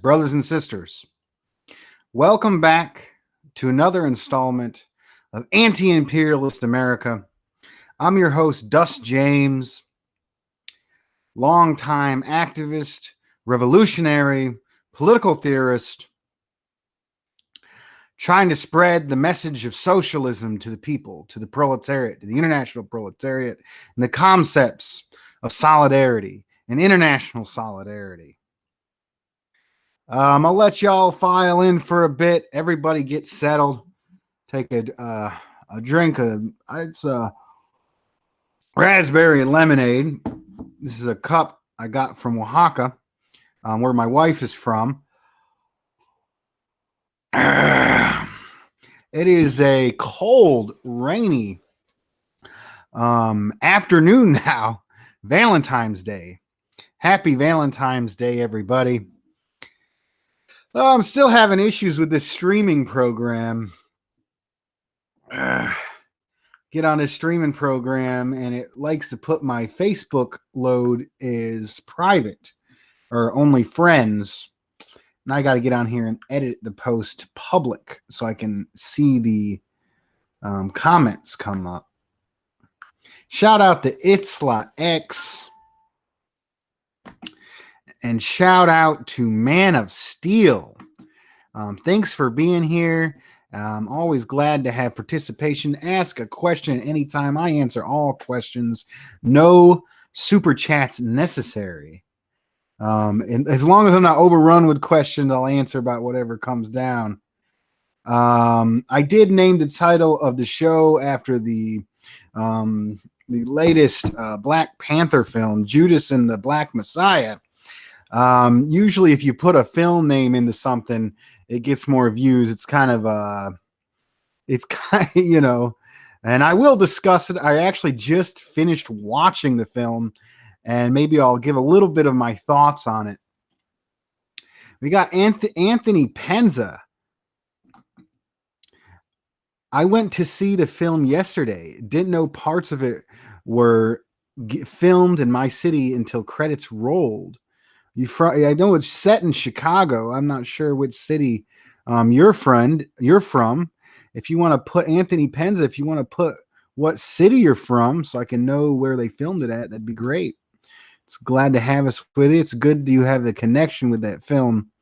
brothers and sisters. Welcome back to another installment of Anti-Imperialist America. I'm your host, Dust James, longtime activist, revolutionary, political theorist, trying to spread the message of socialism to the people, to the proletariat, to the international proletariat, and the concepts of solidarity and international solidarity. I'll let y'all file in for a bit. Everybody get settled. Take a drink. It's a raspberry lemonade. This is a cup I got from Oaxaca, where my wife is from. It is a cold, rainy afternoon now. Valentine's Day. Happy Valentine's Day, everybody. I'm still having issues with this streaming program. Get on this streaming program and it likes to put my Facebook load is private or only friends. And I got to get on here and edit the post to public so I can see the comments come up. Shout out to Itzla X. And shout out to Man of Steel. Thanks for being here. I'm always glad to have participation. Ask a question anytime. I answer all questions. No super chats necessary. And as long as I'm not overrun with questions, I'll answer about whatever comes down. I did name the title of the show after the latest Black Panther film, Judas and the Black Messiah. Usually if you put a film name into something, it gets more views. It's kind of, and I will discuss it. I actually just finished watching the film and maybe I'll give a little bit of my thoughts on it. We got Anthony Penza. I went to see the film yesterday. Didn't know parts of it were filmed in my city until credits rolled. I know it's set in Chicago. I'm not sure which city you're from. If you want to put Anthony Penza, if you want to put what city you're from so I can know where they filmed it at, that'd be great. It's glad to have us with you. It's good that you have the connection with that film.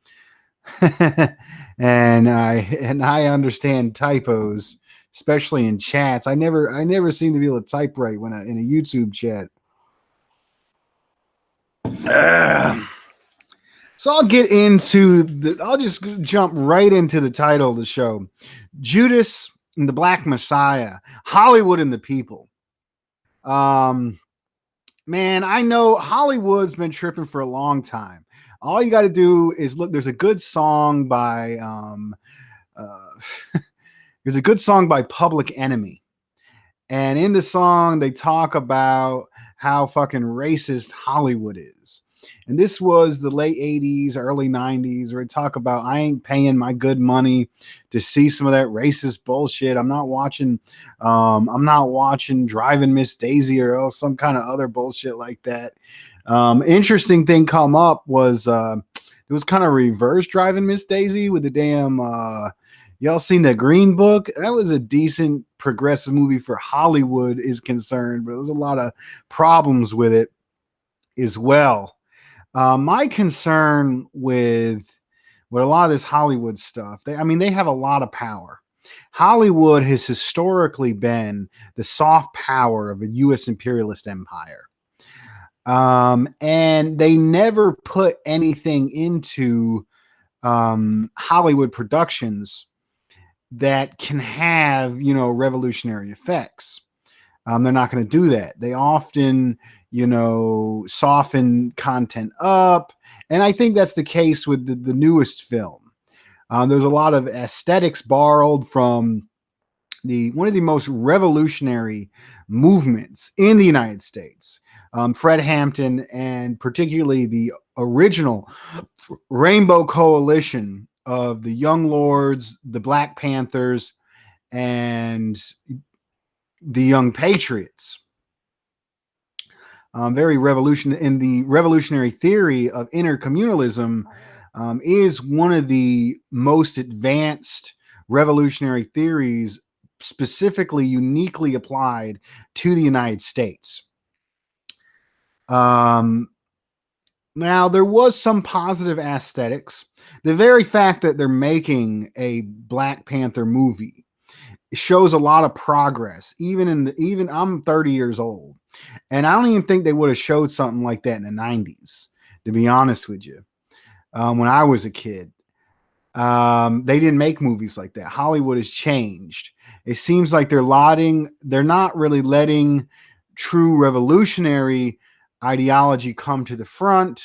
and I understand typos, especially in chats. I never seem to be able to type right when in a YouTube chat. So I'll get into I'll just jump right into the title of the show. Judas and the Black Messiah, Hollywood and the People. Man, I know Hollywood's been tripping for a long time. All you got to do is look, there's a good song by there's a good song by Public Enemy. And in the song, they talk about how fucking racist Hollywood is. And this was the late 80s, early 90s, where they talk about, I ain't paying my good money to see some of that racist bullshit. I'm not watching Driving Miss Daisy or else some kind of other bullshit like that. Interesting thing come up was it was kind of reverse Driving Miss Daisy with the damn y'all seen the Green Book? That was a decent progressive movie for Hollywood is concerned, but there was a lot of problems with it as well. My concern with a lot of this Hollywood stuff, they have a lot of power. Hollywood has historically been the soft power of a U.S. imperialist empire. And they never put anything into Hollywood productions that can have, revolutionary effects. They're not going to do that. They often, soften content up. And I think that's the case with the newest film. There's a lot of aesthetics borrowed from one of the most revolutionary movements in the United States. Fred Hampton and particularly the original Rainbow Coalition of the Young Lords, the Black Panthers, and the Young Patriots. Very revolutionary in the revolutionary theory of intercommunalism. is one of the most advanced revolutionary theories, specifically uniquely applied to the United States. Now, there was some positive aesthetics. The very fact that they're making a Black Panther movie shows a lot of progress. Even I'm 30 years old, and I don't even think they would have showed something like that in the 90s, to be honest with you. When I was a kid, they didn't make movies like that. Hollywood has changed. It seems like they're not really letting true revolutionary ideology come to the front,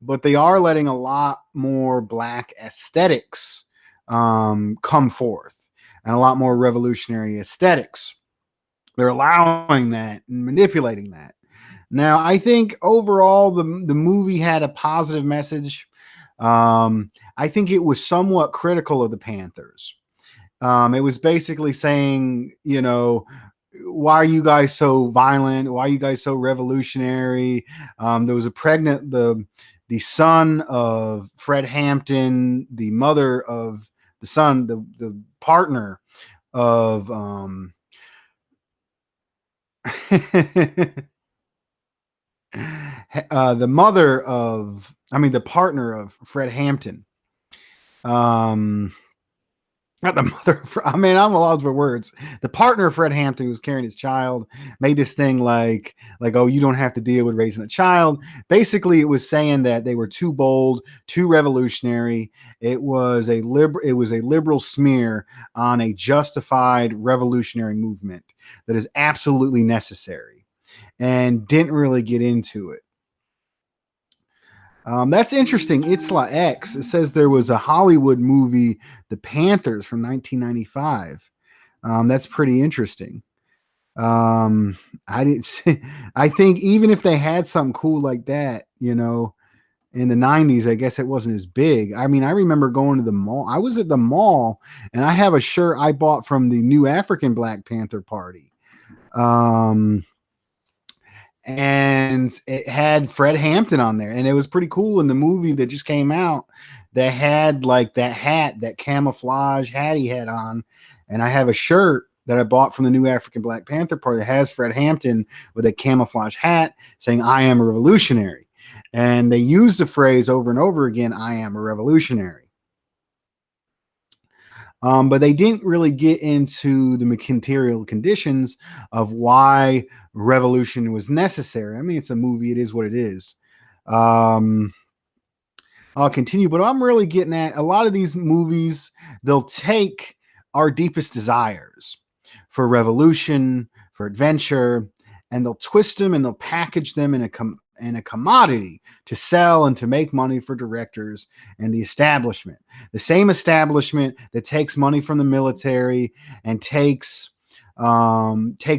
but they are letting a lot more Black aesthetics come forth, and a lot more revolutionary aesthetics. They're allowing that and manipulating that. Now, I think overall the movie had a positive message. I think it was somewhat critical of the Panthers. It was basically saying, why are you guys so violent? Why are you guys so revolutionary? There was the son of Fred Hampton, the mother of the son, the partner of the partner of Fred Hampton. Not the mother. I'm a loss for words. The partner of Fred Hampton, who was carrying his child, made this thing like, oh, you don't have to deal with raising a child. Basically, it was saying that they were too bold, too revolutionary. It was a liberal smear on a justified revolutionary movement that is absolutely necessary, and didn't really get into it. That's interesting. Itzla X. It says there was a Hollywood movie, The Panthers, from 1995. That's pretty interesting. I didn't see, I think even if they had something cool like that, in the 90s, I guess it wasn't as big. I remember going to the mall. I was at the mall, and I have a shirt I bought from the New African Black Panther Party. And it had Fred Hampton on there, and it was pretty cool. In the movie that just came out, they had like that hat, that camouflage hat he had on, and I have a shirt that I bought from the New African Black Panther Party that has Fred Hampton with a camouflage hat saying, "I am a revolutionary," and they use the phrase over and over again, "I am a revolutionary." But they didn't really get into the material conditions of why revolution was necessary. It's a movie. It is what it is. I'll continue, but I'm really getting at a lot of these movies. They'll take our deepest desires for revolution, for adventure, and they'll twist them and they'll package them in a commodity to sell and to make money for directors and the establishment. The same establishment that takes money from the military and takes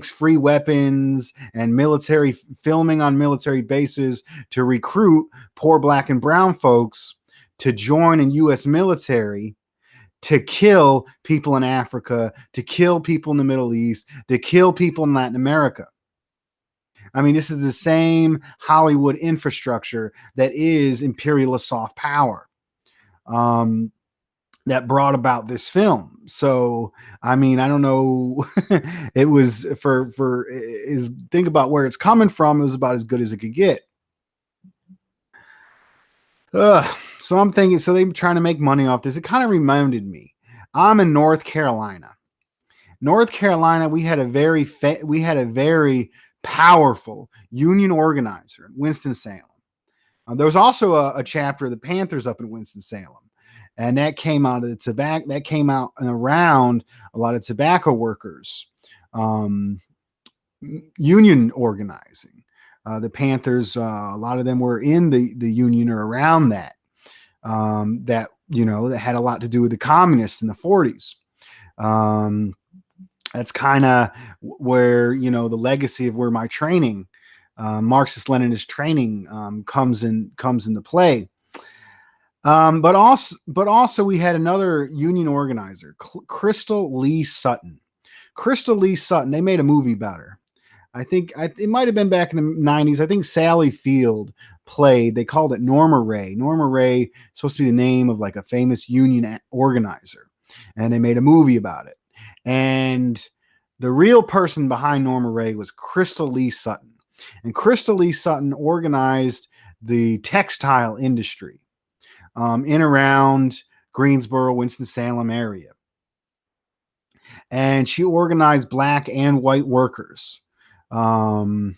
free weapons and military filming on military bases to recruit poor Black and brown folks to join in U.S. military, to kill people in Africa, to kill people in the Middle East, to kill people in Latin America. This is the same Hollywood infrastructure that is imperialist soft power that brought about this film. So, I don't know. It was think about where it's coming from. It was about as good as it could get. So I'm thinking, so they're trying to make money off this. It kind of reminded me. I'm in North Carolina. North Carolina, we had a very powerful union organizer in Winston-Salem. There was also a chapter of the Panthers up in Winston-Salem, and that came out of the tobacco. That came out and around a lot of tobacco workers, union organizing. The Panthers, a lot of them were in the union or around that. That had a lot to do with the communists in the 40s. That's kind of where, the legacy of where my training, Marxist-Leninist training, comes into play. But also we had another union organizer, Crystal Lee Sutton. Crystal Lee Sutton, they made a movie about her. It might have been back in the 90s. I think Sally Field played, they called it Norma Ray. Norma Ray, supposed to be the name of like a famous union organizer. And they made a movie about it. And the real person behind Norma Ray was Crystal Lee Sutton. And Crystal Lee Sutton organized the textile industry in around Greensboro, Winston-Salem area. And she organized black and white workers. I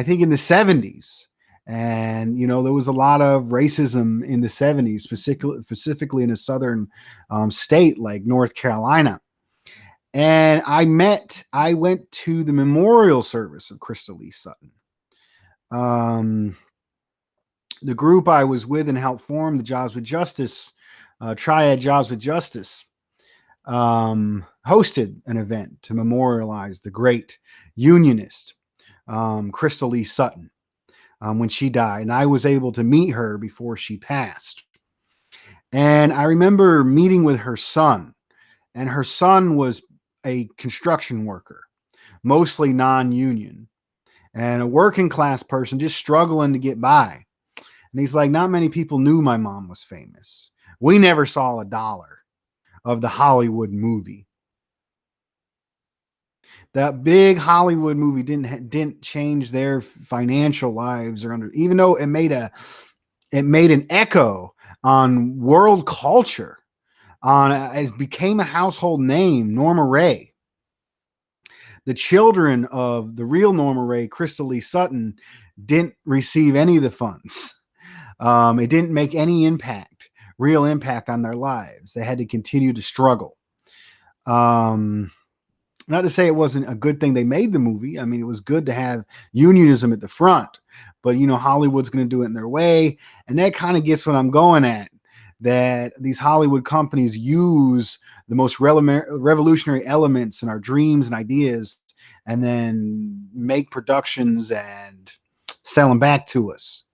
think in the 70s. And, there was a lot of racism in the 70s, specifically in a southern state like North Carolina. And I went to the memorial service of Crystal Lee Sutton. The group I was with and helped form, the Jobs with Justice, Triad Jobs with Justice, hosted an event to memorialize the great unionist, Crystal Lee Sutton, when she died. And I was able to meet her before she passed. And I remember meeting with her son, and her son was a construction worker, mostly non-union, and a working class person just struggling to get by. And he's like, not many people knew my mom was famous. We never saw a dollar of the Hollywood movie. That big Hollywood movie didn't change their financial lives, even though it made an echo on world culture, as became a household name, Norma Ray. The children of the real Norma Ray, Crystal Lee Sutton, didn't receive any of the funds. It didn't make any real impact on their lives. They had to continue to struggle. Not to say it wasn't a good thing they made the movie. I mean, it was good to have unionism at the front, but Hollywood's going to do it in their way. And that kind of gets what I'm going at, that these Hollywood companies use the most revolutionary elements in our dreams and ideas, and then make productions and sell them back to us.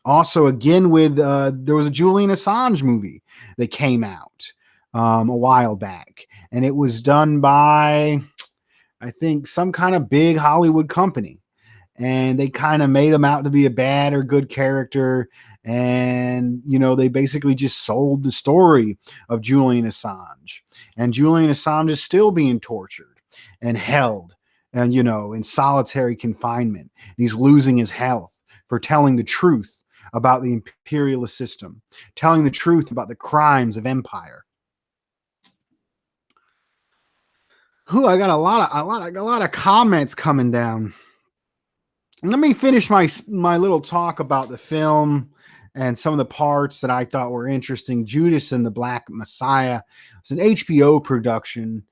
Also, again, there was a Julian Assange movie that came out a while back, and it was done by, I think, some kind of big Hollywood company, and they kind of made him out to be a bad or good character. And, they basically just sold the story of Julian Assange, and Julian Assange is still being tortured and held and, in solitary confinement. And he's losing his health for telling the truth about the imperialist system, telling the truth about the crimes of empire. I got a lot of comments coming down. Let me finish my little talk about the film and some of the parts that I thought were interesting. Judas and the Black Messiah. It's an HBO production.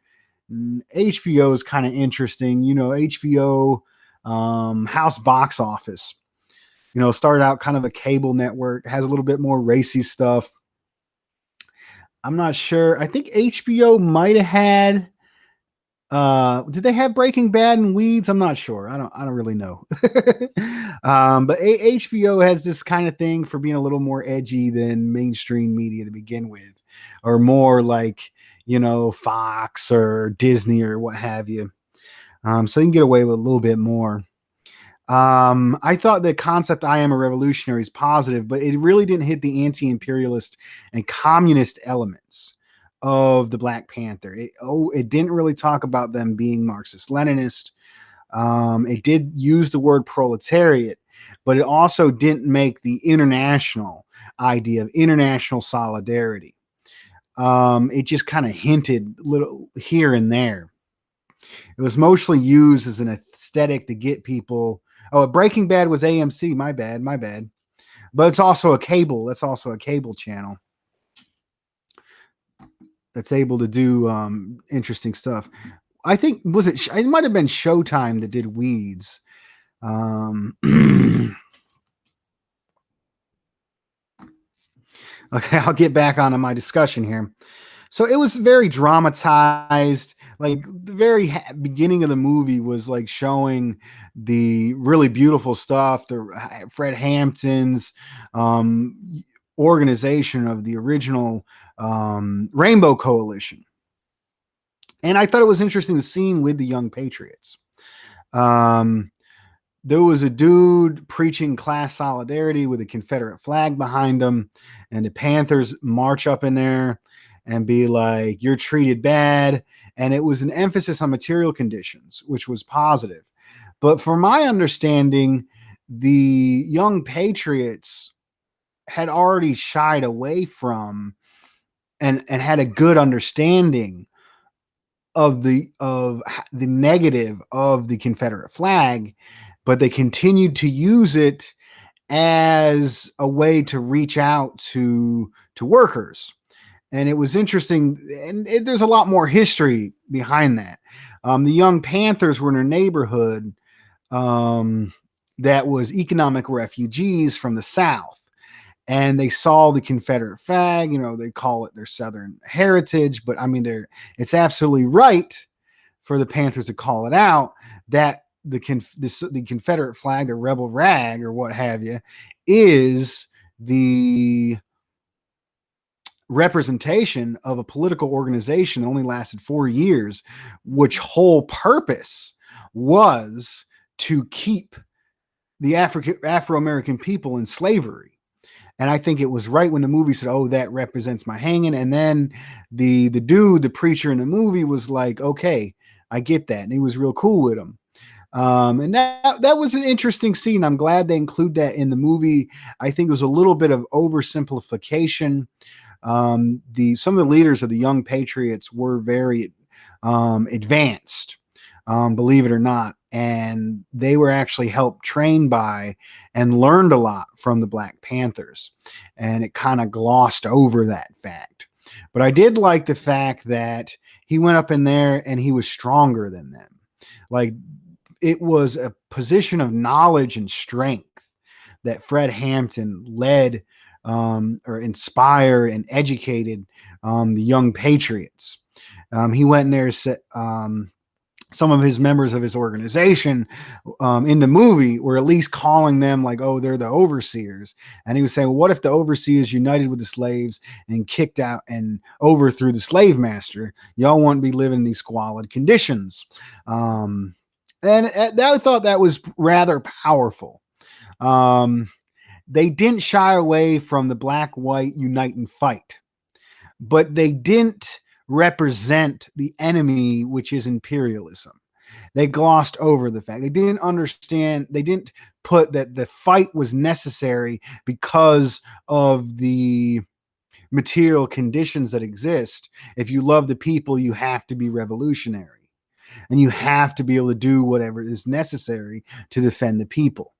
HBO is kind of interesting. HBO house box office. Started out kind of a cable network, has a little bit more racy stuff. I'm not sure. I think HBO might have had, did they have Breaking Bad and Weeds? I'm not sure. I don't really know. But HBO has this kind of thing for being a little more edgy than mainstream media to begin with, or more like, Fox or Disney or what have you. So you can get away with a little bit more. I thought the concept "I am a revolutionary" is positive, but it really didn't hit the anti-imperialist and communist elements of the Black Panther. It didn't really talk about them being Marxist-Leninist. It did use the word proletariat, but it also didn't make the international idea of international solidarity. It just kind of hinted little here and there. It was mostly used as an aesthetic to get people. Oh, Breaking Bad was AMC. My bad. But it's also a cable. That's also a cable channel that's able to do interesting stuff. I think it might have been Showtime that did Weeds. Okay, I'll get back onto my discussion here. So it was very dramatized. Like the very beginning of the movie was like showing the really beautiful stuff. The Fred Hampton's organization of the original Rainbow Coalition. And I thought it was interesting the scene with the Young Patriots. Um, there was a dude preaching class solidarity with a Confederate flag behind him, and the Panthers march up in there and be like, "You're treated bad." And it was an emphasis on material conditions, which was positive. But from my understanding, the Young Patriots had already shied away from and had a good understanding of the negative of the Confederate flag, but they continued to use it as a way to reach out to workers. And it was interesting, and there's a lot more history behind that. The Young Panthers were in a neighborhood um, that was economic refugees from the South, and they saw the Confederate flag. They call it their Southern heritage, but I mean, it's absolutely right for the Panthers to call it out that the Confederate flag, the rebel rag or what have you, is the representation of a political organization that only lasted 4 years, which whole purpose was to keep the Afro-American people in slavery. And I think it was right when the movie said, "Oh, that represents my hanging." And then the dude, the preacher in the movie, was like, "Okay, I get that," and he was real cool with him. And that was an interesting scene. I'm glad they include that in the movie. I think it was a little bit of oversimplification. Some of the leaders of the Young Patriots were very advanced, believe it or not, and they were actually helped train by and learned a lot from the Black Panthers, and it kind of glossed over that fact. But I did like the fact that he went up in there and he was stronger than them. Like, it was a position of knowledge and strength that Fred Hampton led or inspired and educated the Young Patriots. He went in there, some of his members of his organization in the movie were at least calling them like, "Oh, they're the overseers." And he was saying, "Well, what if the overseers united with the slaves and kicked out and overthrew the slave master? Y'all wouldn't be living in these squalid conditions." And I thought that was rather powerful. They didn't shy away from the black-white unite and fight, but they didn't represent the enemy, which is imperialism. They glossed over the fact. They didn't understand. They didn't put that the fight was necessary because of the material conditions that exist. If you love the people, you have to be revolutionary. And you have to be able to do whatever is necessary to defend the people.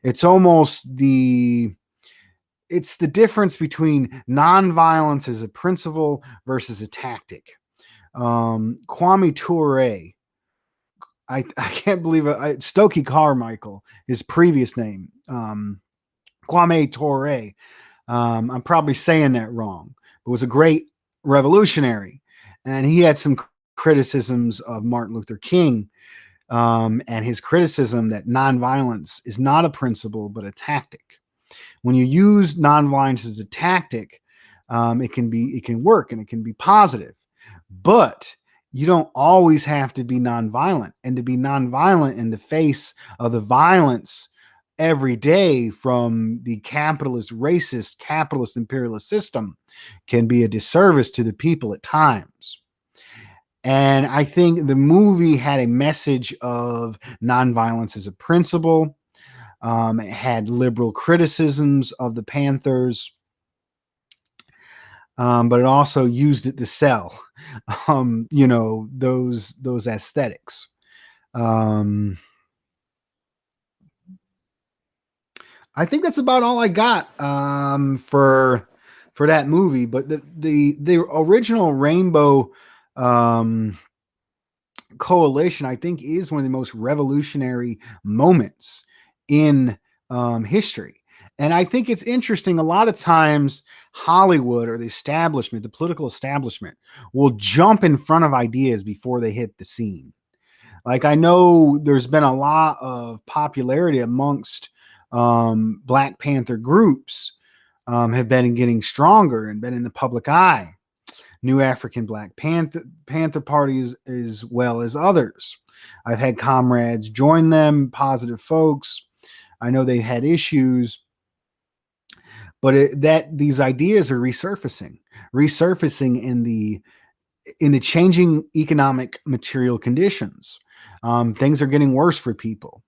It's almost it's the difference between nonviolence as a principle versus a tactic. Kwame Ture, I can't believe it. Stokely Carmichael, his previous name, Kwame Ture. I'm probably saying that wrong, but was a great revolutionary, and he had some criticisms of Martin Luther King, and his criticism that nonviolence is not a principle but a tactic. When you use nonviolence as a tactic, it can work and it can be positive, but you don't always have to be nonviolent. And to be nonviolent in the face of the violence every day from the capitalist, racist, capitalist, imperialist system can be a disservice to the people at times. And I think the movie had a message of nonviolence as a principle. It had liberal criticisms of the Panthers, but it also used it to sell, those aesthetics. I think that's about all I got for that movie. But the original Rainbow Coalition, I think, is one of the most revolutionary moments in history. And I think it's interesting. A lot of times, Hollywood or the establishment, the political establishment, will jump in front of ideas before they hit the scene. Like, I know there's been a lot of popularity amongst Black Panther groups, have been getting stronger and been in the public eye. New African Black Panther parties, as well as others. I've had comrades join them, positive folks. I know they had issues, but that these ideas are resurfacing in the changing economic material conditions. Things are getting worse for people.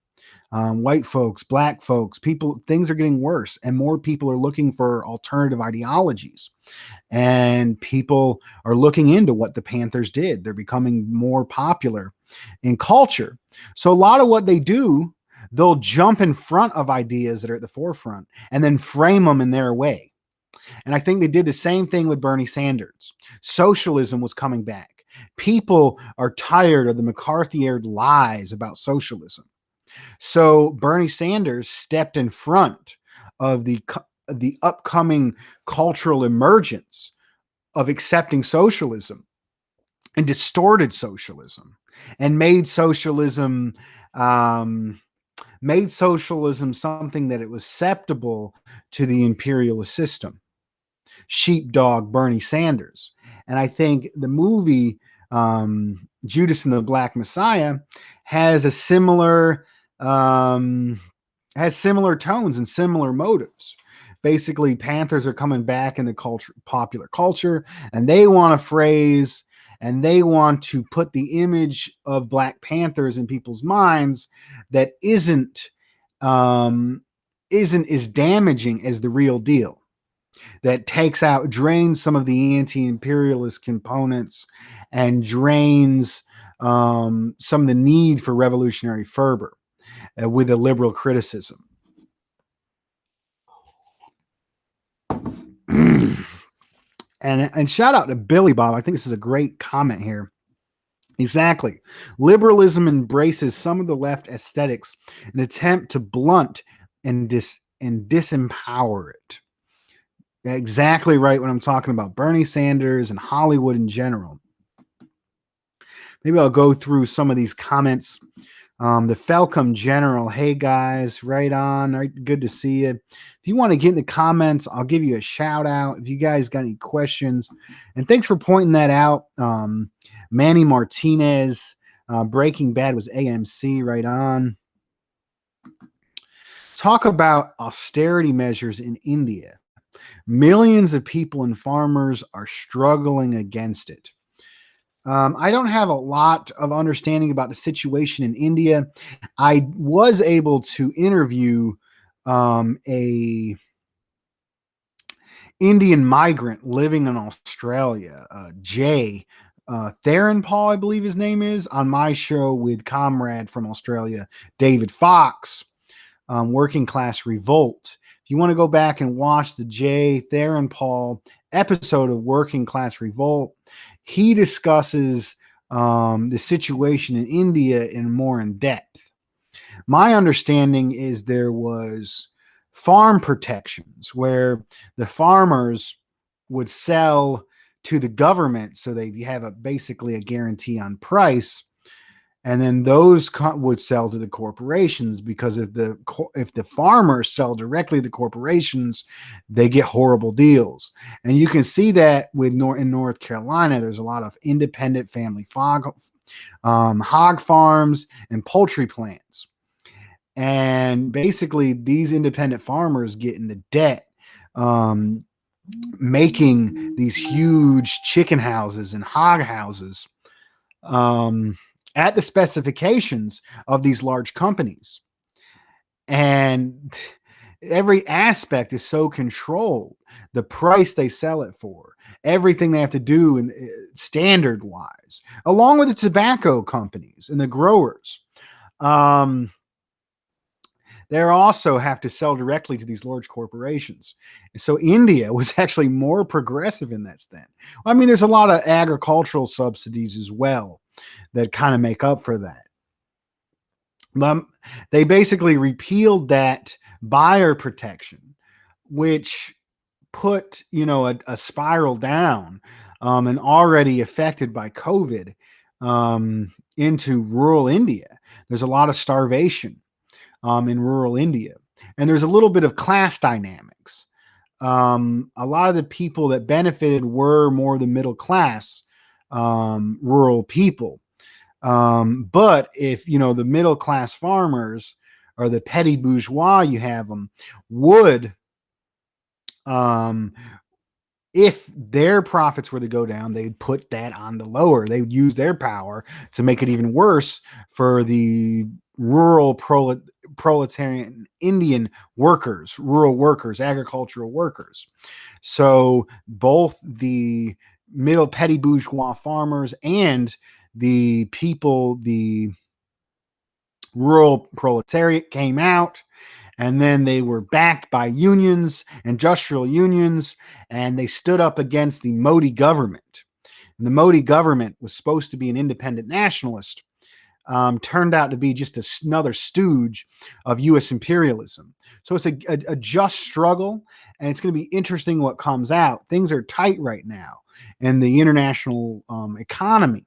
White folks, black folks, people, things are getting worse, and more people are looking for alternative ideologies. And people are looking into what the Panthers did. They're becoming more popular in culture. So a lot of what they do, they'll jump in front of ideas that are at the forefront and then frame them in their way. And I think they did the same thing with Bernie Sanders. Socialism was coming back. People are tired of the McCarthy-era lies about socialism. So Bernie Sanders stepped in front of the upcoming cultural emergence of accepting socialism and distorted socialism and made socialism something that it was acceptable to the imperialist system. Sheepdog Bernie Sanders. And I think the movie Judas and the Black Messiah has a similar has similar tones and similar motives. Basically, Panthers are coming back in the popular culture, and they want to phrase and they want to put the image of Black Panthers in people's minds that isn't as damaging as the real deal. That drains some of the anti-imperialist components and drains some of the need for revolutionary fervor with a liberal criticism. And shout out to Billy Bob. I think this is a great comment here. Exactly. Liberalism embraces some of the left aesthetics in an attempt to blunt and disempower it. Exactly right when I'm talking about Bernie Sanders and Hollywood in general. Maybe I'll go through some of these comments. The Falcom General, hey guys, right on. Right, good to see you. If you want to get in the comments, I'll give you a shout out. If you guys got any questions, and thanks for pointing that out. Manny Martinez, Breaking Bad was AMC, right on. Talk about austerity measures in India. Millions of people and farmers are struggling against it. I don't have a lot of understanding about the situation in India. I was able to interview a Indian migrant living in Australia, Jay Theron Paul, I believe his name is, on my show with comrade from Australia, David Fox, Working Class Revolt. If you want to go back and watch the Jay Theron Paul episode of Working Class Revolt, he discusses the situation in India in depth. My understanding is there was farm protections where the farmers would sell to the government, so they have basically a guarantee on price, and then those would sell to the corporations, because if the farmers sell directly to corporations, they get horrible deals. And you can see that in North Carolina, there's a lot of independent family hog farms and poultry plants. And basically, these independent farmers get into debt, making these huge chicken houses and hog houses at the specifications of these large companies. And every aspect is so controlled. The price they sell it for, everything they have to do standard wise, along with the tobacco companies and the growers. They also have to sell directly to these large corporations. So India was actually more progressive in that sense. I mean, there's a lot of agricultural subsidies as well that kind of make up for that. They basically repealed that buyer protection, which put, a spiral down and already affected by COVID into rural India. There's a lot of starvation in rural India. And there's a little bit of class dynamics. a lot of the people that benefited were more the middle class, rural people. But if you know the middle class farmers or the petty bourgeois, you have them would, um, if their profits were to go down, they'd put that on the lower. They would use their power to make it even worse for the rural proletarian Indian workers, rural workers, agricultural workers. So both the middle petty bourgeois farmers and the people, the rural proletariat came out, and then they were backed by unions, industrial unions, and they stood up against the Modi government. And the Modi government was supposed to be an independent nationalist, turned out to be just another stooge of U.S. imperialism. So it's a just struggle, and it's going to be interesting what comes out. Things are tight right now in the international economy.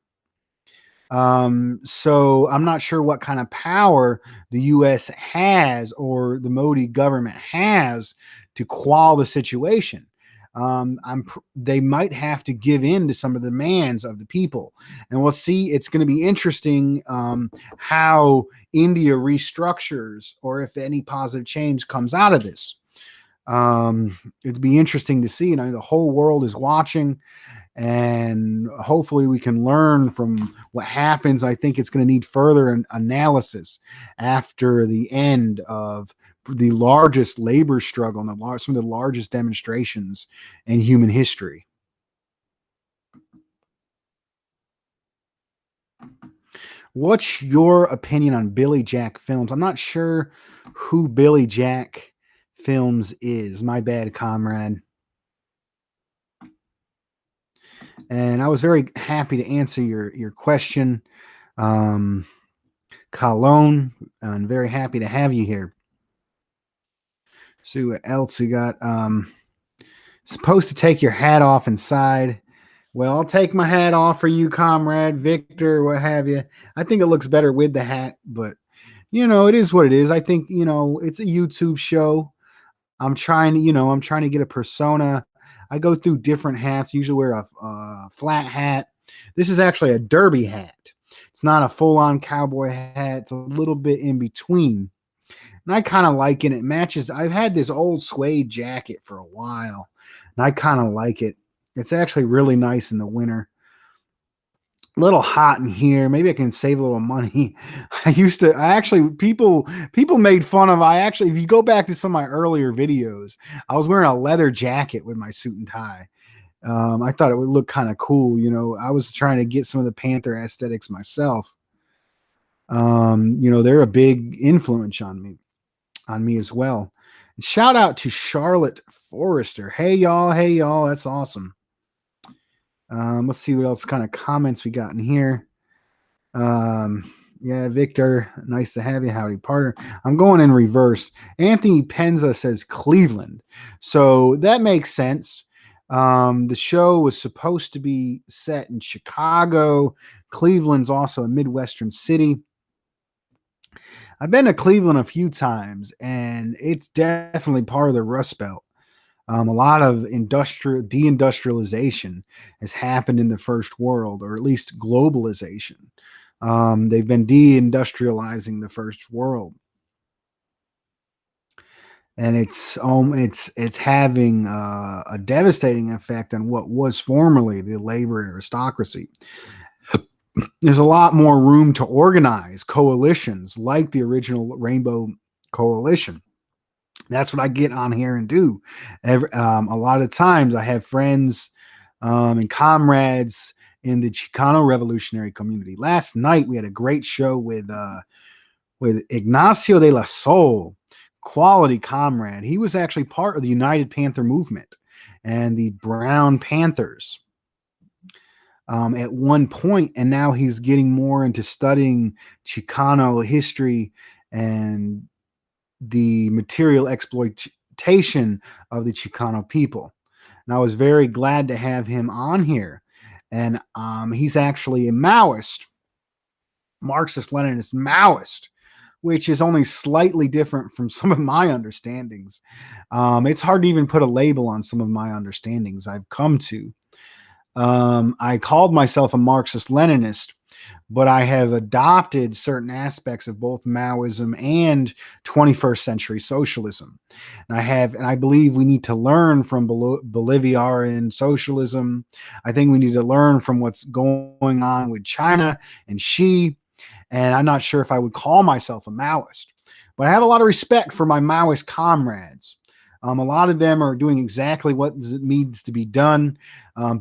So I'm not sure what kind of power the U.S. has or the Modi government has to quell the situation. They might have to give in to some of the demands of the people, and we'll see. It's going to be interesting how India restructures, or if any positive change comes out of this. It'd be interesting to see. You know, the whole world is watching, and hopefully we can learn from what happens. I think it's going to need further analysis after the end of the largest labor struggle and some of the largest demonstrations in human history. What's your opinion on Billy Jack Films? I'm not sure who Billy Jack Films is. My bad, comrade. And I was very happy to answer your question, Colon, and very happy to have you here. See what else we got. Supposed to take your hat off inside. Well, I'll take my hat off for you, comrade, Victor, what have you. I think it looks better with the hat, but you know, it is what it is. I think, you know, it's a YouTube show. I'm trying to get a persona. I go through different hats, usually wear a flat hat. This is actually a derby hat. It's not a full-on cowboy hat. It's a little bit in between. And I kind of like it. It matches. I've had this old suede jacket for a while, and I kind of like it. It's actually really nice in the winter. A little hot in here. Maybe I can save a little money. People made fun of, if you go back to some of my earlier videos, I was wearing a leather jacket with my suit and tie. I thought it would look kind of cool. You know, I was trying to get some of the Panther aesthetics myself. You know, they're a big influence on me as well. And shout out to Charlotte Forrester. Hey y'all, that's awesome. Let's see what else kind of comments we got in here. Yeah, Victor, nice to have you. Howdy, partner. I'm going in reverse. Anthony Penza says Cleveland. So that makes sense. The show was supposed to be set in Chicago. Cleveland's also a Midwestern city. I've been to Cleveland a few times, and it's definitely part of the Rust Belt. A lot of deindustrialization has happened in the first world, or at least globalization. They've been deindustrializing the first world, and it's having a devastating effect on what was formerly the labor aristocracy. There's a lot more room to organize coalitions like the original Rainbow Coalition. That's what I get on here and do. A lot of times I have friends and comrades in the Chicano revolutionary community. Last night we had a great show with Ignacio de la Sol, quality comrade. He was actually part of the United Panther movement and the Brown Panthers at one point, and now he's getting more into studying Chicano history and the material exploitation of the Chicano people. And I was very glad to have him on here. And he's actually a Maoist, Marxist-Leninist Maoist, which is only slightly different from some of my understandings. It's hard to even put a label on some of my understandings I've come to. I called myself a Marxist Leninist, but I have adopted certain aspects of both Maoism and 21st century socialism. And I believe we need to learn from Bolivarian socialism. I think we need to learn from what's going on with China and Xi. And I'm not sure if I would call myself a Maoist, but I have a lot of respect for my Maoist comrades. A lot of them are doing exactly what needs to be done,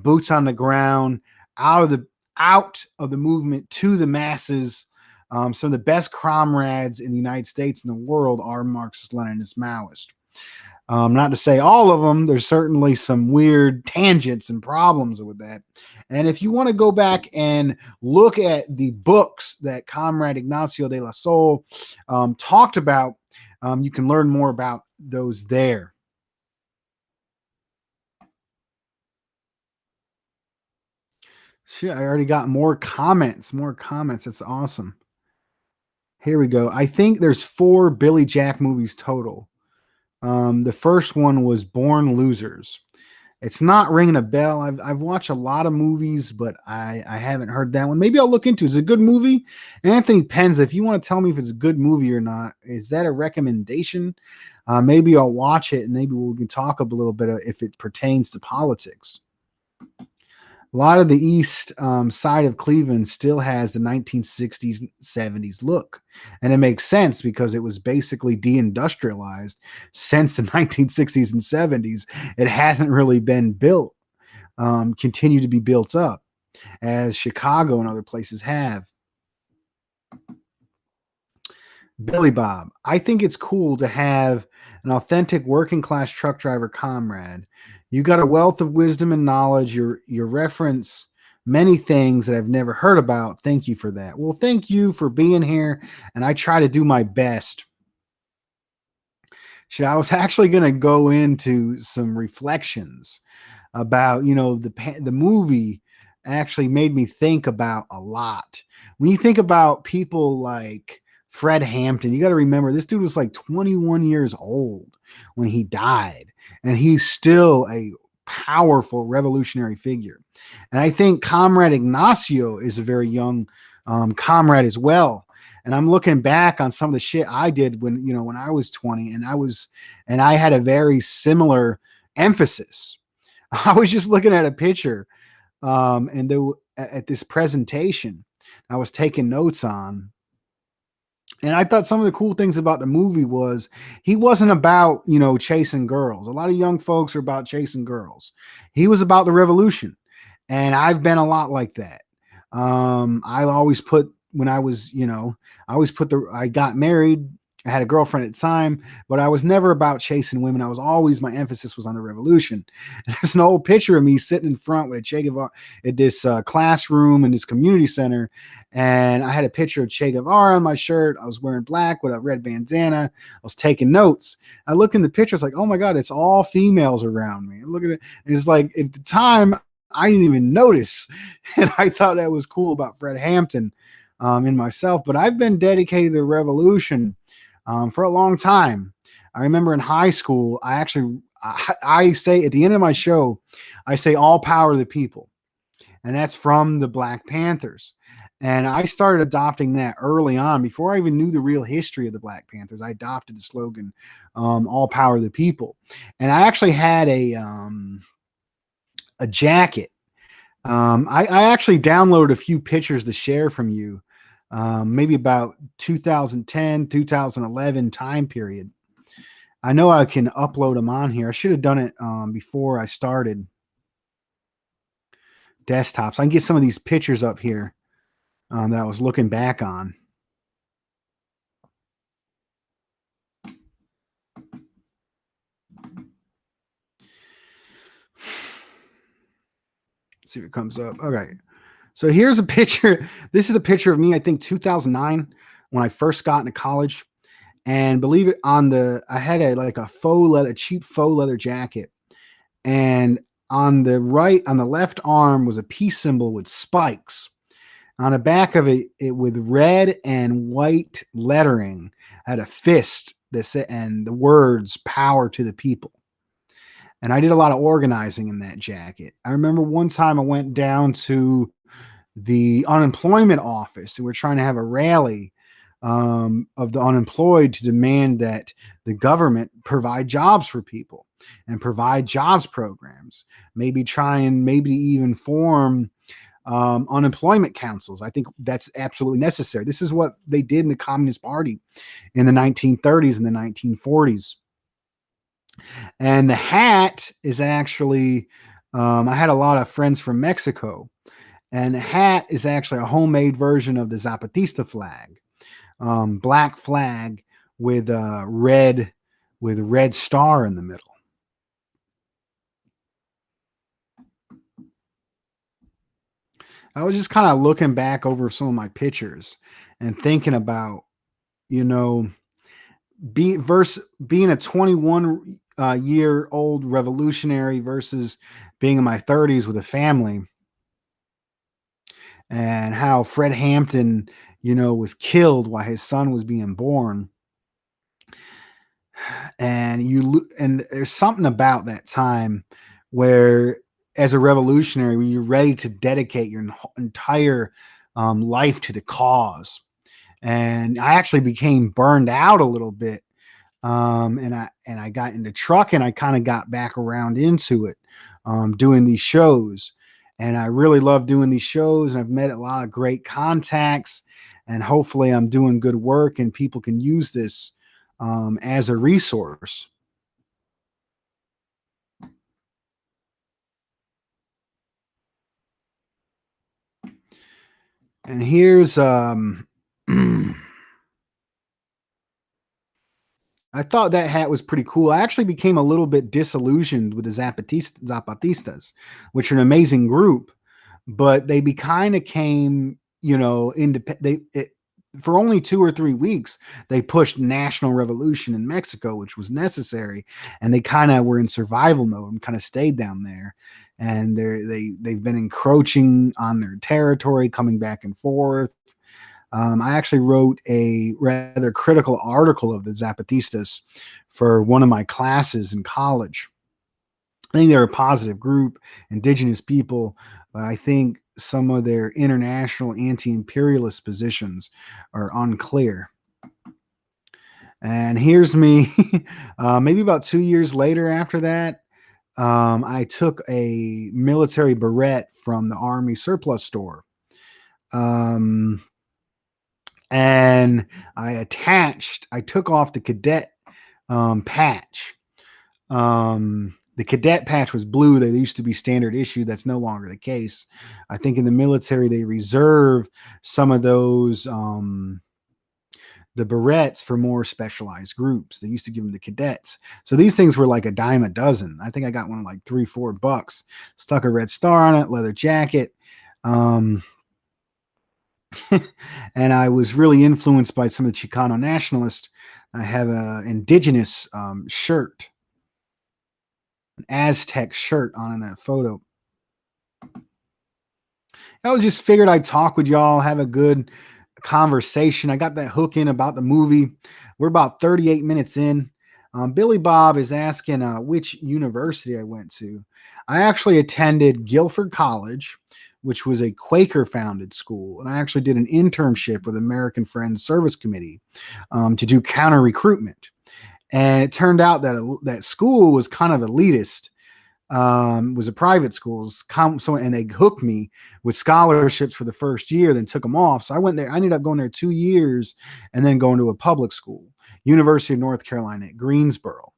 boots on the ground, out of the out of the movement to the masses. Some of the best comrades in the United States and the world are Marxist, Leninist, Maoist. Not to say all of them, there's certainly some weird tangents and problems with that. And if you want to go back and look at the books that Comrade Ignacio de la Sol talked about, you can learn more about those there. Shit, I already got more comments. More comments. That's awesome. Here we go. I think there's 4 Billy Jack movies total. The first one was Born Losers. It's not ringing a bell. I've watched a lot of movies, but I haven't heard that one. Maybe I'll look into it. It's a good movie. Anthony Penza, if you want to tell me if it's a good movie or not, is that a recommendation? Maybe I'll watch it and maybe we can talk a little bit if it pertains to politics. A lot of the east side of Cleveland still has the 1960s, 70s look. And it makes sense because it was basically deindustrialized since the 1960s and 70s. It hasn't really been built, continue to be built up as Chicago and other places have. Billy Bob, I think it's cool to have an authentic working class truck driver comrade. You got a wealth of wisdom and knowledge. You reference many things that I've never heard about. Thank you for that. Well, thank you for being here, and I try to do my best. I was actually going to go into some reflections about, the movie actually made me think about a lot. When you think about people like Fred Hampton, you got to remember this dude was like 21 years old when he died, and he's still a powerful revolutionary figure. And I think Comrade Ignacio is a very young comrade as well. And I'm looking back on some of the shit I did when I was 20, and I had a very similar emphasis. I was just looking at a picture at this presentation I was taking notes on. And I thought some of the cool things about the movie was he wasn't about, chasing girls. A lot of young folks are about chasing girls. He was about the revolution. And I've been a lot like that. I always put when I was, I got married. I had a girlfriend at the time, but I was never about chasing women. My emphasis was on the revolution. And there's an old picture of me sitting in front with a Che Guevara at this classroom in this community center. And I had a picture of Che Guevara on my shirt. I was wearing black with a red bandana. I was taking notes. I looked in the picture. It's like, oh my God, it's all females around me. Look at it. And it's like at the time, I didn't even notice. And I thought that was cool about Fred Hampton in myself. But I've been dedicated to the revolution for a long time. I remember in high school, I say at the end of my show, I say all power to the people. And that's from the Black Panthers. And I started adopting that early on before I even knew the real history of the Black Panthers. I adopted the slogan, all power to the people. And I actually had a jacket. I actually downloaded a few pictures to share from you. Maybe about 2010, 2011 time period. I know I can upload them on here. I should have done it before I started desktops. I can get some of these pictures up here that I was looking back on. Let's see if it comes up. Okay. So here's a picture. This is a picture of me, I think 2009 when I first got into college. And believe it, I had a cheap faux leather jacket. And on the left arm was a peace symbol with spikes. On the back of it with red and white lettering had a fist that said, and the words "Power to the People." And I did a lot of organizing in that jacket. I remember one time I went down to the unemployment office and we're trying to have a rally of the unemployed to demand that the government provide jobs for people and provide jobs programs. Maybe try and maybe even form unemployment councils. I think that's absolutely necessary. This is what they did in the Communist Party in the 1930s and the 1940s. And the hat is actually, I had a lot of friends from Mexico, and the hat is actually a homemade version of the Zapatista flag, black flag with a red star in the middle. I was just kind of looking back over some of my pictures and thinking about, you know, being a 21 year old revolutionary versus being in my 30s with a family, and how Fred Hampton, was killed while his son was being born. And there's something about that time where, as a revolutionary, when you're ready to dedicate your entire life to the cause. And I actually became burned out a little bit, and I got into truck, and I kind of got back around into it, doing these shows. And I really love doing these shows, and I've met a lot of great contacts, and hopefully I'm doing good work and people can use this as a resource. And here's I thought that hat was pretty cool. I actually became a little bit disillusioned with the Zapatistas, which are an amazing group, but they be kind of came, independent. For only 2 or 3 weeks, they pushed national revolution in Mexico, which was necessary, and they kind of were in survival mode and kind of stayed down there. And they've been encroaching on their territory, coming back and forth. I actually wrote a rather critical article of the Zapatistas for one of my classes in college. I think they're a positive group, indigenous people, but I think some of their international anti-imperialist positions are unclear. And here's me, maybe about 2 years later after that. I took a military beret from the Army surplus store. Um, and I took off the cadet patch. The cadet patch was blue. They used to be standard issue. That's no longer the case. I think in the military, they reserve some of those, the berets, for more specialized groups. They used to give them the cadets. So these things were like a dime a dozen. I think I got one like $3-4. Stuck a red star on it, leather jacket. Um, and I was really influenced by some of the Chicano nationalists. I have an indigenous shirt, an Aztec shirt on in that photo. I was just figured I'd talk with y'all, have a good conversation. I got that hook in about the movie. We're about 38 minutes in. Billy Bob is asking which university I went to. I actually attended Guilford College, which was a Quaker founded school. And I actually did an internship with American Friends Service Committee to do counter recruitment. And it turned out that that school was kind of elitist. Was a private school, and they hooked me with scholarships for the first year, then took them off. So I went there. I ended up going there 2 years, and then going to a public school, University of North Carolina at Greensboro.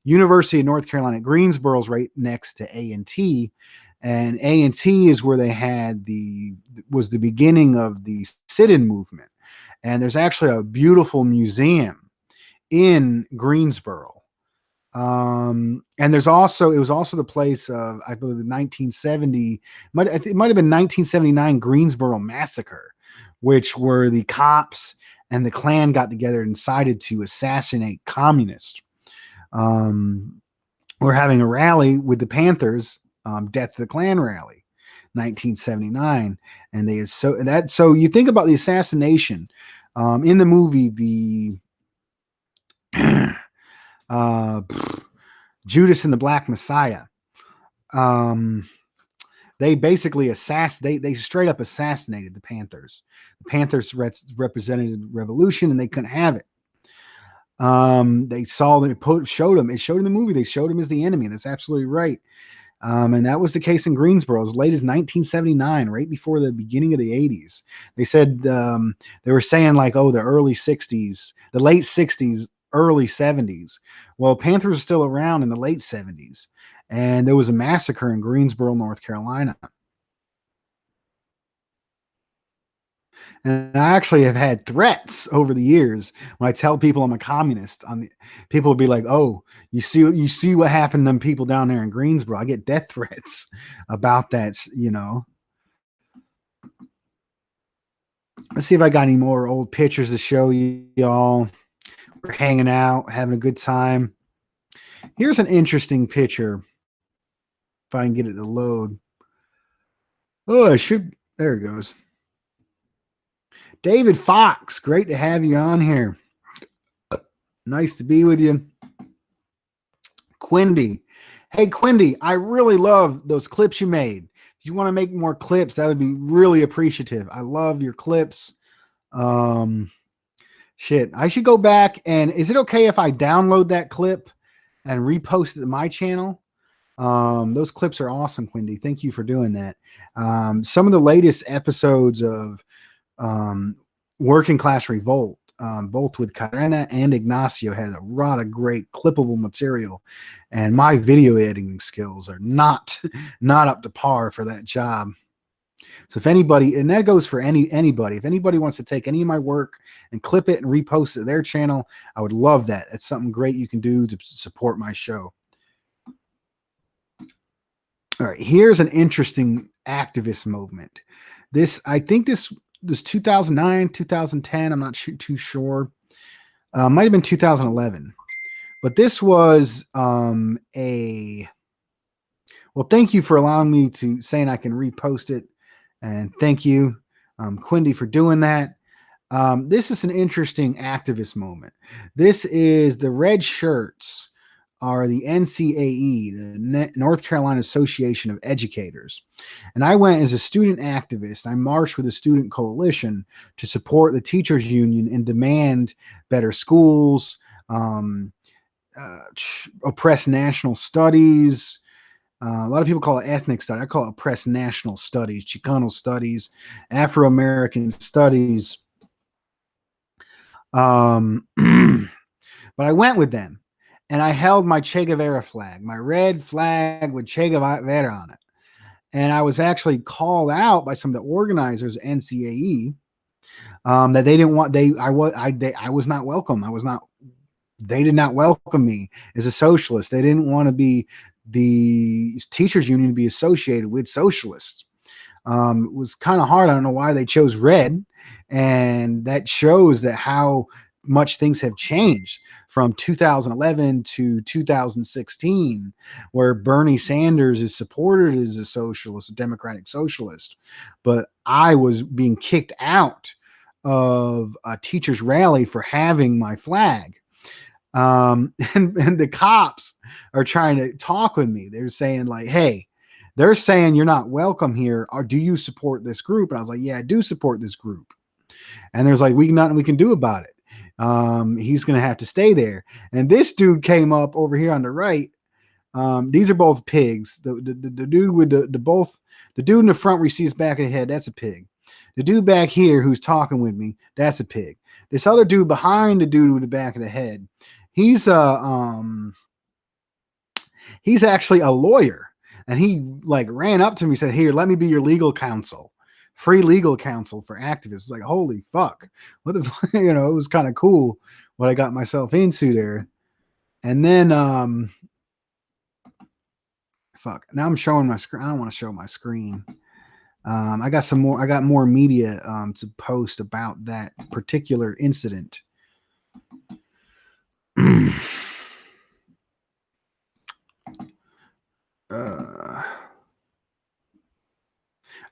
University of North Carolina at Greensboro is right next to A&T, and A&T is where they had was the beginning of the sit-in movement. And there's actually a beautiful museum in Greensboro. And it was also the place of, I believe, the 1970, it might have been 1979 Greensboro massacre, which were the cops and the Klan got together and decided to assassinate communists. We're having a rally with the Panthers, Death to the Klan rally. 1979, and so you think about the assassination in the movie, the uh, Judas and the Black Messiah. Um, they basically they straight up assassinated the Panthers. The Panthers represented revolution, and they couldn't have it. They saw them, showed him. It showed in the movie. They showed him as the enemy. And that's absolutely right. And that was the case in Greensboro as late as 1979, right before the beginning of the 80s. They said they were saying like, oh, the early 60s, the late 60s, early 70s. Well, Panthers were still around in the late 70s, and there was a massacre in Greensboro, North Carolina. And I actually have had threats over the years when I tell people I'm a communist. People will be like, "Oh, you see what happened to them people down there in Greensboro." I get death threats about that. Let's see if I got any more old pictures to show y'all. We're hanging out, having a good time. Here's an interesting picture. If I can get it to load. Oh, I should. There it goes. David Fox, great to have you on here. Nice to be with you. Quindy. Hey, Quindy, I really love those clips you made. If you want to make more clips, that would be really appreciative. I love your clips. Shit, I should go back and is it okay if I download that clip and repost it to my channel? Those clips are awesome, Quindy. Thank you for doing that. Some of the latest episodes of Working Class Revolt, both with Carena and Ignacio, had a lot of great clippable material, and my video editing skills are not up to par for that job. So if anybody, and that goes for anybody, if anybody wants to take any of my work and clip it and repost it to their channel, I would love that. It's something great you can do to support my show. All right, here's an interesting activist movement. I think this was 2009, 2010. I'm not too sure. Might have been 2011. But this was well, thank you for allowing me to saying I can repost it. And thank you, Quindy, for doing that. This is an interesting activist moment. This is the red shirts are the NCAE, the North Carolina Association of Educators. And I went as a student activist. I marched with the student coalition to support the teachers union and demand better schools, oppressed national studies. A lot of people call it ethnic study. I call it oppressed national studies, Chicano studies, Afro-American studies. But I went with them. And I held my Che Guevara flag, my red flag with Che Guevara on it. And I was actually called out by some of the organizers, NCAE, that they didn't want. I was not welcome. They did not welcome me as a socialist. They didn't want to be the teachers union to be associated with socialists. It was kind of hard. I don't know why they chose red, and that shows that how much things have changed from 2011 to 2016, where Bernie Sanders is supported as a socialist, a democratic socialist, but I was being kicked out of a teacher's rally for having my flag. And the cops are trying to talk with me. They're saying like, hey, they're saying you're not welcome here. Or do you support this group? And I was like, yeah, I do support this group. And there's like, nothing we can do about it. He's going to have to stay there. And this dude came up over here on the right. These are both pigs. The dude with the dude in the front where he sees back of the head, that's a pig. The dude back here who's talking with me, that's a pig. This other dude behind the dude with the back of the head, he's actually a lawyer. And he like ran up to me and said, here, let me be your legal counsel. Free legal counsel for activists. It's like, holy fuck. What the fuck? It was kind of cool what I got myself into there. And then fuck. Now I'm showing my screen. I don't want to show my screen. I got more media to post about that particular incident.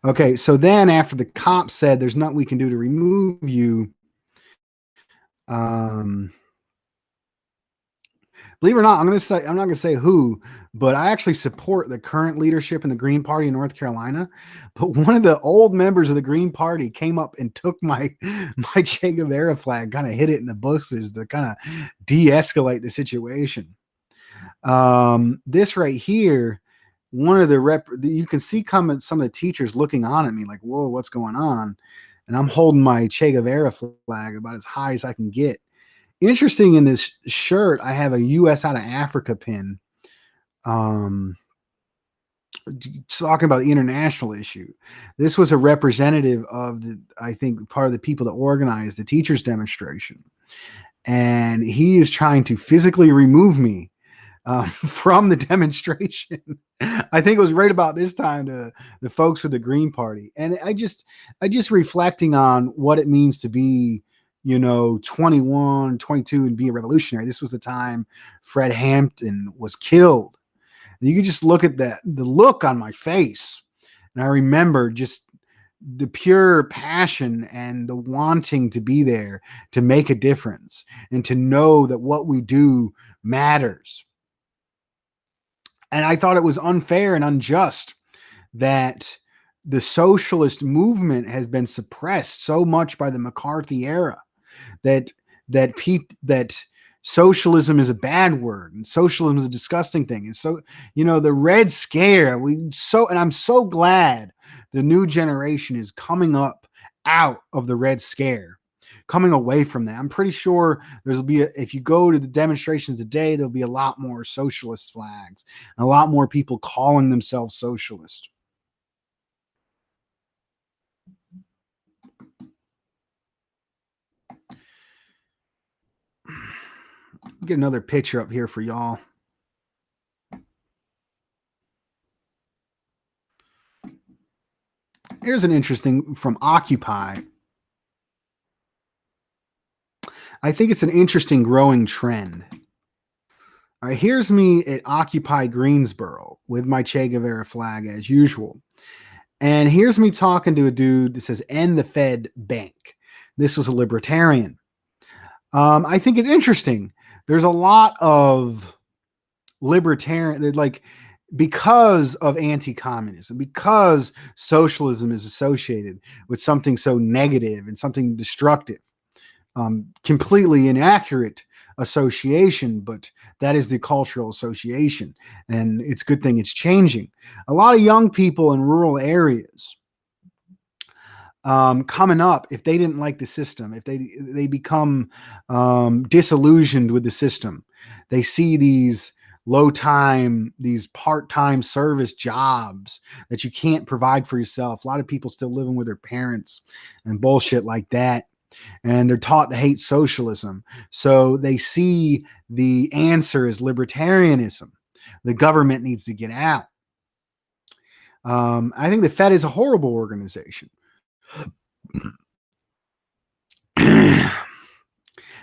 Okay, so then after the cops said there's nothing we can do to remove you, um, believe it or not, I'm not gonna say who, but I actually support the current leadership in the Green Party in North Carolina. But one of the old members of the Green Party came up and took my my Che Guevara flag, kind of hit it in the bushes to kind of de-escalate the situation. This right here, one of the you can see coming some of the teachers looking on at me like, whoa, what's going on? And I'm holding my Che Guevara flag about as high as I can get. Interesting, in this shirt, I have a US out of Africa pin. Um, Talking about the international issue. This was a representative of I think, part of the people that organized the teachers demonstration. And he is trying to physically remove me from the demonstration. I think it was right about this time to the folks with the Green Party. And I just reflecting on what it means to be, 21, 22 and be a revolutionary. This was the time Fred Hampton was killed. And you could just look at the look on my face. And I remember just the pure passion and the wanting to be there to make a difference and to know that what we do matters. And I thought it was unfair and unjust that the socialist movement has been suppressed so much by the McCarthy era, that that socialism is a bad word and socialism is a disgusting thing. And so, the Red Scare, and I'm so glad the new generation is coming up out of the Red Scare, coming away from that. I'm pretty sure there'll be if you go to the demonstrations today, there'll be a lot more socialist flags and a lot more people calling themselves socialist. Get another picture up here for y'all. Here's an interesting from Occupy. I think it's an interesting growing trend. All right, here's me at Occupy Greensboro with my Che Guevara flag as usual. And here's me talking to a dude that says, "End the Fed Bank." This was a libertarian. I think it's interesting. There's a lot of libertarian, like, because of anti-communism, because socialism is associated with something so negative and something destructive. Completely inaccurate association, but that is the cultural association, and it's a good thing it's changing. A lot of young people in rural areas, coming up, if they didn't like the system, if they become disillusioned with the system, they see these these part-time service jobs that you can't provide for yourself. A lot of people still living with their parents and bullshit like that. And they're taught to hate socialism. So they see the answer is libertarianism. The government needs to get out. I think the Fed is a horrible organization.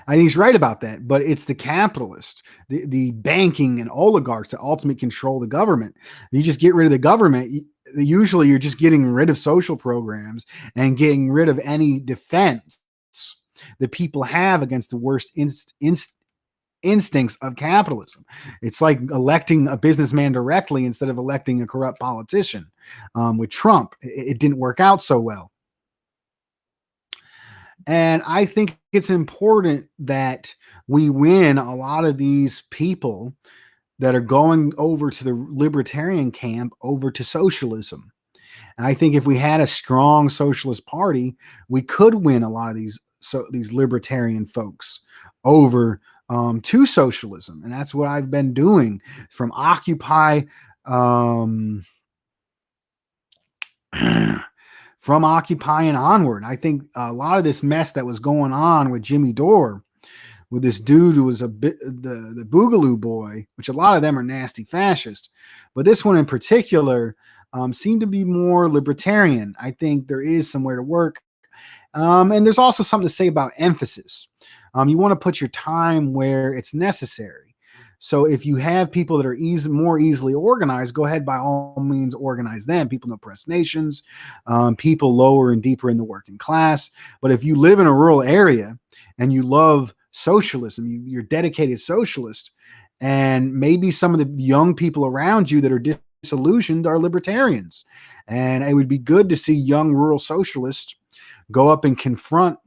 I think he's right about that, but it's the capitalist, the banking and oligarchs that ultimately control the government. You just get rid of the government. Usually you're just getting rid of social programs and getting rid of any defense that people have against the worst instincts of capitalism. It's like electing a businessman directly instead of electing a corrupt politician. With Trump, it didn't work out so well. And I think it's important that we win a lot of these people that are going over to the libertarian camp over to socialism. And I think if we had a strong socialist party, we could win a lot of these libertarian folks over to socialism. And that's what I've been doing from Occupy. From Occupy and onward. I think a lot of this mess that was going on with Jimmy Dore, with this dude who was the Boogaloo boy, which a lot of them are nasty fascists, but this one in particular seemed to be more libertarian. I think there is somewhere to work. And there's also something to say about emphasis. You want to put your time where it's necessary. So if you have people that are more easily organized, go ahead, by all means, organize them. People in oppressed nations, people lower and deeper in the working class. But if you live in a rural area and you love socialism, you're dedicated socialist, and maybe some of the young people around you that are disillusioned are libertarians. And it would be good to see young rural socialists go up and confront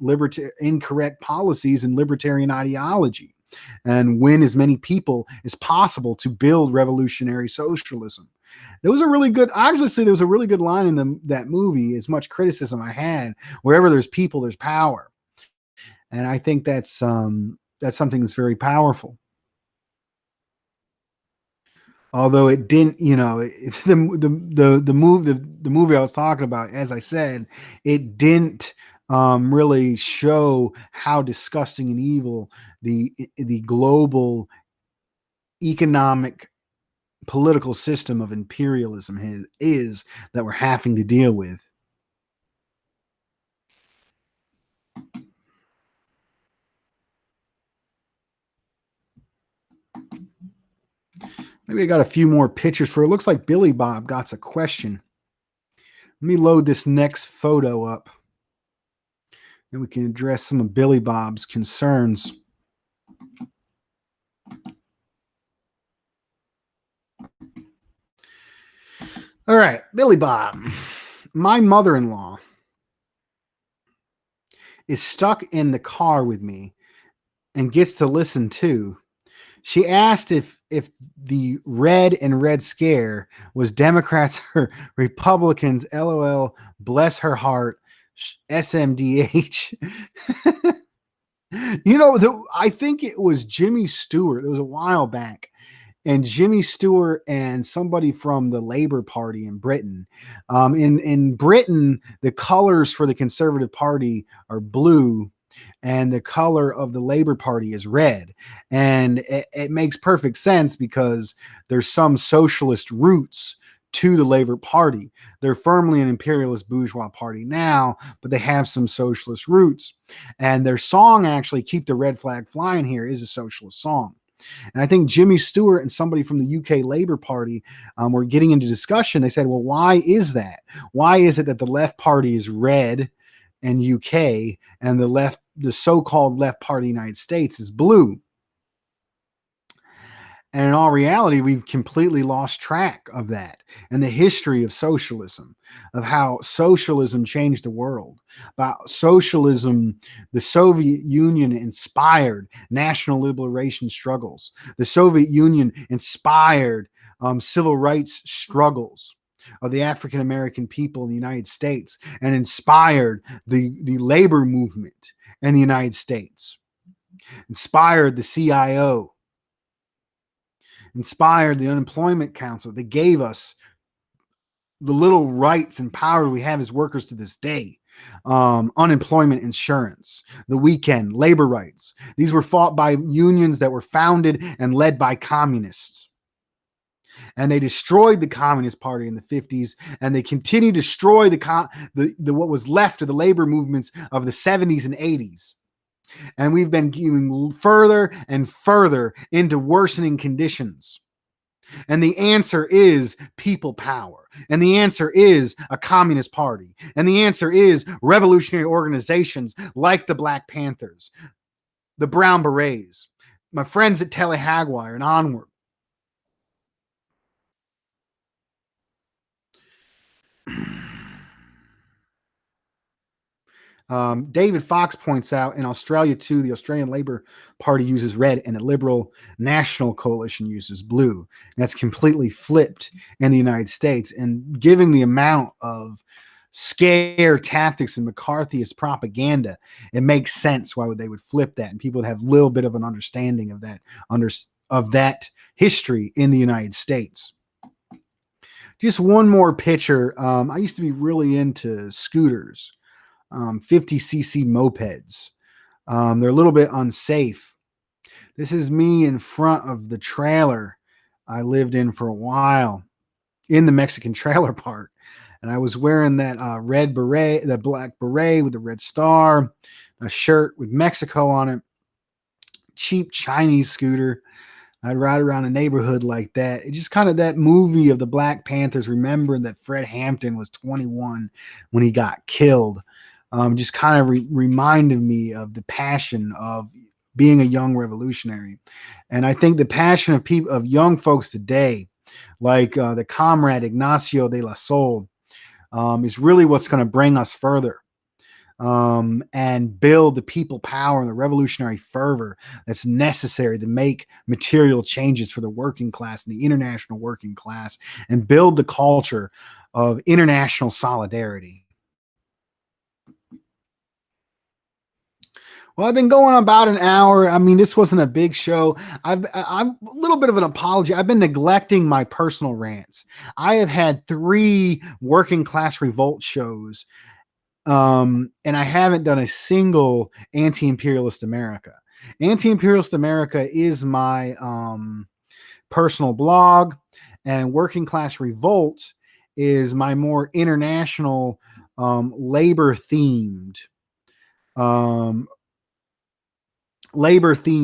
incorrect policies and libertarian ideology and win as many people as possible to build revolutionary socialism. There was a really good, I actually say there was a really good line in that movie, as much criticism I had, wherever there's people, there's power. And I think that's something that's very powerful. Although it didn't, the movie I was talking about, as I said, it didn't really show how disgusting and evil the global economic political system of imperialism is that we're having to deal with. Maybe I got a few more pictures for it. Looks like Billy Bob got a question. Let me load this next photo up. Then we can address some of Billy Bob's concerns. All right, Billy Bob. My mother-in-law is stuck in the car with me and gets to listen too. She asked if the red and red scare was Democrats or Republicans. LOL. Bless her heart. SMDH. I think it was Jimmy Stewart. It was a while back. And Jimmy Stewart and somebody from the Labour Party in Britain. In Britain, the colors for the Conservative Party are blue, and the color of the Labour Party is red. And it makes perfect sense because there's some socialist roots to the Labour Party. They're firmly an imperialist bourgeois party now, but they have some socialist roots. And their song, actually, Keep the Red Flag Flying Here, is a socialist song. And I think Jimmy Stewart and somebody from the UK Labour Party were getting into discussion. They said, well, why is that? Why is it that the left party is red in UK and the so-called left party in the United States is blue? And in all reality, we've completely lost track of that and the history of socialism, of how socialism changed the world. About socialism, the Soviet Union inspired national liberation struggles. The Soviet Union inspired civil rights struggles of the African American people in the United States, and inspired the labor movement in the United States, inspired the CIO, inspired the Unemployment Council. They gave us the little rights and power we have as workers to this day. Unemployment insurance, the weekend, labor rights. These were fought by unions that were founded and led by communists. And they destroyed the Communist Party in the 50s, and they continue to destroy what was left of the labor movements of the 70s and 80s. And we've been going further and further into worsening conditions. And the answer is people power. And the answer is a communist party. And the answer is revolutionary organizations like the Black Panthers, the Brown Berets, my friends at Telehaguire and Onward. David Fox points out in Australia, too, the Australian Labor Party uses red and the Liberal National Coalition uses blue. And that's completely flipped in the United States. And given the amount of scare tactics and McCarthyist propaganda, it makes sense why they would flip that. And people would have a little bit of an understanding of that history in the United States. Just one more picture. I used to be really into scooters. 50cc mopeds. They're a little bit unsafe. This is me in front of the trailer I lived in for a while in the Mexican trailer park. And I was wearing that red beret, that black beret with the red star, a shirt with Mexico on it, cheap Chinese scooter. I'd ride around a neighborhood like that. It's just kind of that movie of the Black Panthers, remembering that Fred Hampton was 21 when he got killed. Just kind of reminded me of the passion of being a young revolutionary. And I think the passion of people, of young folks today, like the comrade Ignacio de la Sol, is really what's going to bring us further, and build the people power and the revolutionary fervor that's necessary to make material changes for the working class and the international working class, and build the culture of international solidarity. Well, I've been going about an hour. I mean, this wasn't a big show. I'm a little bit of an apology. I've been neglecting my personal rants. I have had 3 working class revolt shows, and I haven't done a single Anti-Imperialist America. Anti-Imperialist America is my personal blog, and Working Class Revolt is my more international, labor themed um,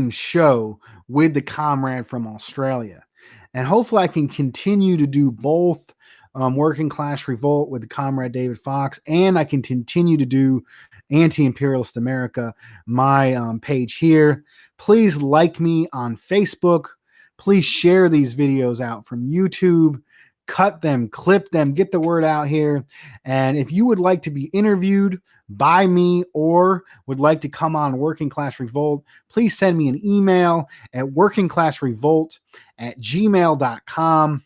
show with the comrade from Australia. And hopefully I can continue to do both, Working Class Revolt with the comrade David Fox, and I can continue to do Anti-Imperialist America, my page here. Please like me on Facebook. Please share these videos out from YouTube. Cut them, clip them, get the word out here. And if you would like to be interviewed by me or would like to come on Working Class Revolt, please send me an email at workingclassrevolt@gmail.com.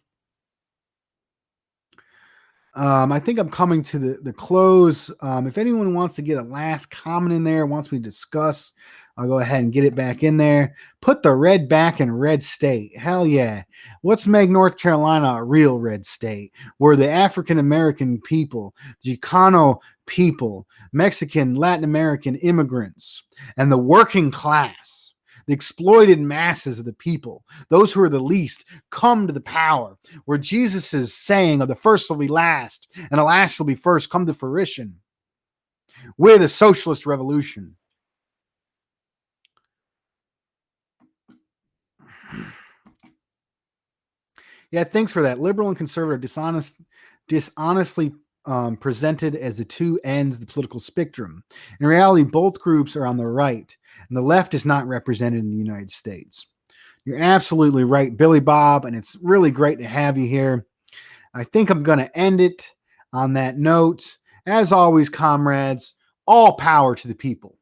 I think I'm coming to the close. If anyone wants to get a last comment in there, wants me to discuss, I'll go ahead and get it back in there. Put the red back in red state. Hell yeah. Let's make North Carolina a real red state where the African American people, Chicano people, Mexican, Latin American immigrants, and the working class, the exploited masses of the people, those who are the least, come to the power, where Jesus' saying of the first will be last and the last will be first come to fruition with a socialist revolution. Yeah, thanks for that. Liberal and conservative dishonestly presented as the two ends of the political spectrum. In reality, both groups are on the right, and the left is not represented in the United States. You're absolutely right, Billy Bob, and it's really great to have you here. I think I'm going to end it on that note. As always, comrades, all power to the people.